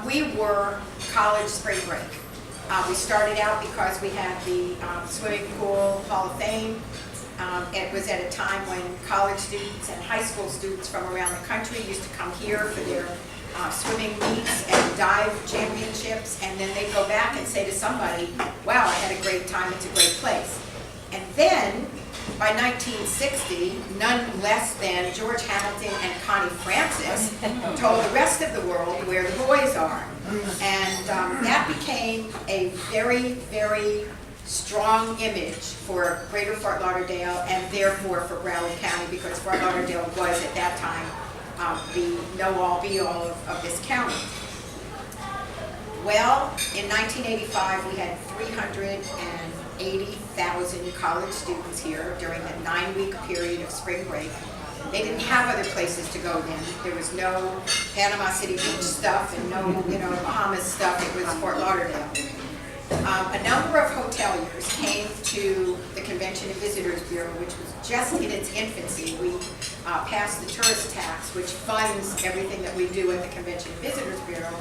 we were college spring break. We started out because we had the swimming pool Hall of Fame. It was at a time when college students and high school students from around the country used to come here for their swimming meets and dive championships, and then they'd go back and say to somebody, wow, I had a great time, it's a great place. And then, by 1960, none less than George Hamilton and Connie Francis told the rest of the world where the boys are. And that became a very, very strong image for Greater Fort Lauderdale and therefore for Broward County, because Fort Lauderdale was at that time the know-all, be-all of this county. Well, in 1985 we had 380,000 college students here during the 9-week period of spring break. They didn't have other places to go then. There was no Panama City Beach stuff and no, Bahamas stuff. It was Fort Lauderdale. A number of hoteliers came to the Convention and Visitors Bureau, which was just in its infancy. We passed the tourist tax, which funds everything that we do at the Convention and Visitors Bureau,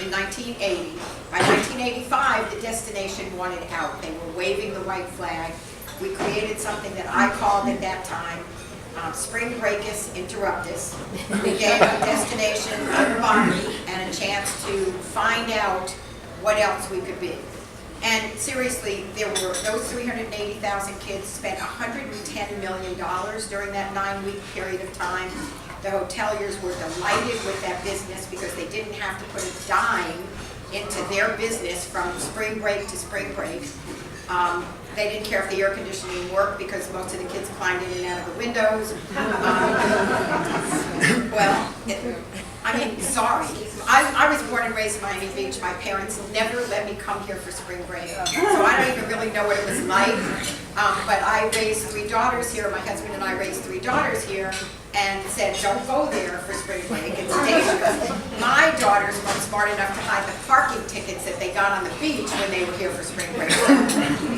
in 1980. By 1985, the destination wanted out. They were waving the white flag. We created something that I called at that time Spring Breakus Interruptus. We gave a destination everybody and a chance to find out what else we could be. And seriously, those 380,000 kids spent $110 million during that 9-week period of time. The hoteliers were delighted with that business because they didn't have to put a dime into their business from spring break to spring break. They didn't care if the air conditioning worked because most of the kids climbed in and out of the windows. Sorry. I was born and raised in Miami Beach. My parents never let me come here for spring break. So I don't even really know what it was like. But I raised 3 daughters here. My husband and I raised 3 daughters here and said, don't go there for spring break. It's dangerous. My daughters weren't smart enough to hide the parking tickets that they got on the beach when they were here for spring break. So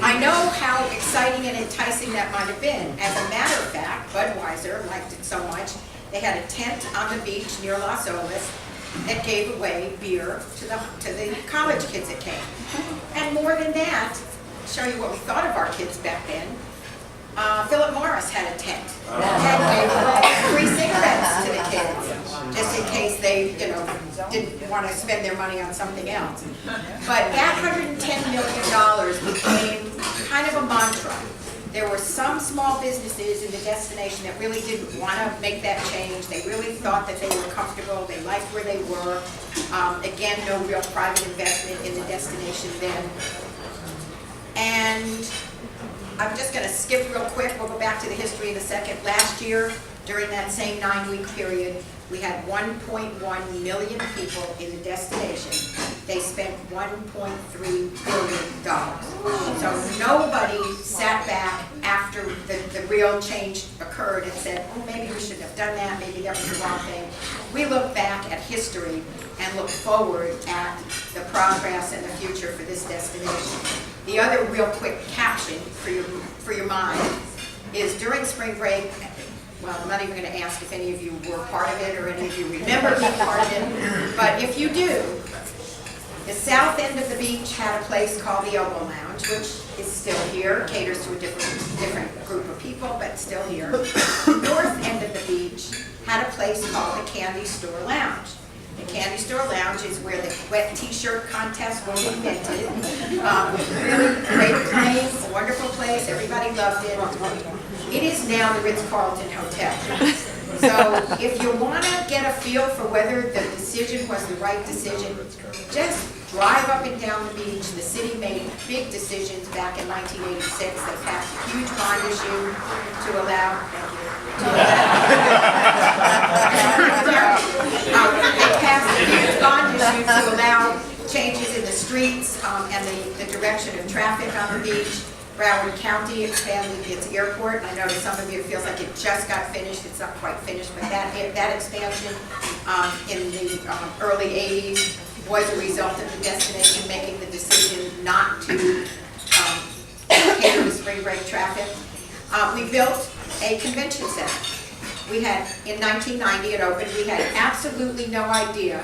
I know how exciting and enticing that might have been. As a matter of fact, Budweiser liked it so much, they had a tent on the beach near Las Olas that gave away beer to the college kids that came. And more than that, I'll show you what we thought of our kids back then. Philip Morris had a tent that gave away free cigarettes to the kids, just in case they, didn't want to spend their money on something else. But that $110 million became kind of a mantra. There were some small businesses in the destination that really didn't want to make that change. They really thought that they were comfortable. They liked where they were. Again, no real private investment in the destination then. And I'm just going to skip real quick. We'll go back to the history in a second. Last year, during that same 9-week period, we had 1.1 million people in the destination. They spent $1.3 billion. So nobody sat back after the real change occurred and said, oh, maybe we shouldn't have done that, maybe that was the wrong thing. We look back at history and look forward at the progress and the future for this destination. The other real quick caption for your mind is during spring break, well, I'm not even going to ask if any of you were part of it or any of you remember being part of it, but if you do, the south end of the beach had a place called the Elbow Lounge, which is still here, caters to a different group of people, but still here. The north end of the beach had a place called the Candy Store Lounge. The Candy Store Lounge is where the wet t-shirt contest was invented. Really great place, a wonderful place, everybody loved it. It is now the Ritz-Carlton Hotel. So if you want to get a feel for whether the decision was the right decision, just drive up and down the beach. The city made big decisions back in 1986. They passed a huge bond issue to allow, they passed a huge bond issue to allow changes in the streets and the direction of traffic on the beach. Broward County expanded its airport. I know to some of you it feels like it just got finished. It's not quite finished, but that expansion in the early 80s was a result of the destination making the decision not to cater to spring break traffic. We built a convention center. We had, in 1990 it opened, we had absolutely no idea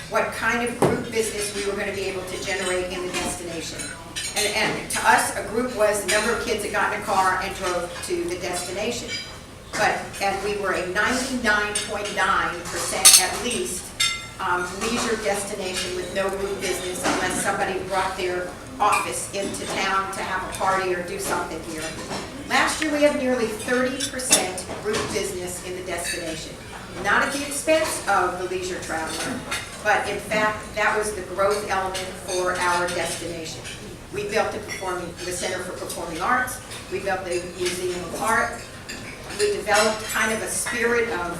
what kind of group business we were going to be able to generate in the destination. And to us, a group was the number of kids that got in a car and drove to the destination. And we were a 99.9% at least leisure destination with no group business unless somebody brought their office into town to have a party or do something here. Last year we had nearly 30% group business in the destination. Not at the expense of the leisure traveler, but in fact that was the growth element for our destination. We built the Center for Performing Arts, we built the Museum of Art, we developed kind of a spirit of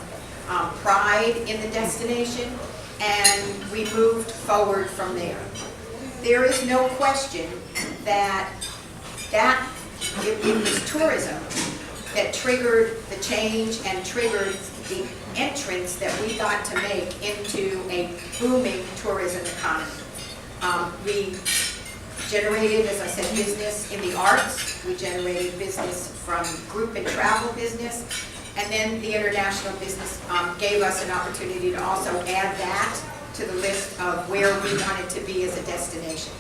pride in the destination, and we moved forward from there. There is no question that it was tourism that triggered the change and triggered the entrance that we got to make into a booming tourism economy. We generated, as I said, business in the arts. We generated business from group and travel business. And then the international business gave us an opportunity to also add that to the list of where we wanted to be as a destination.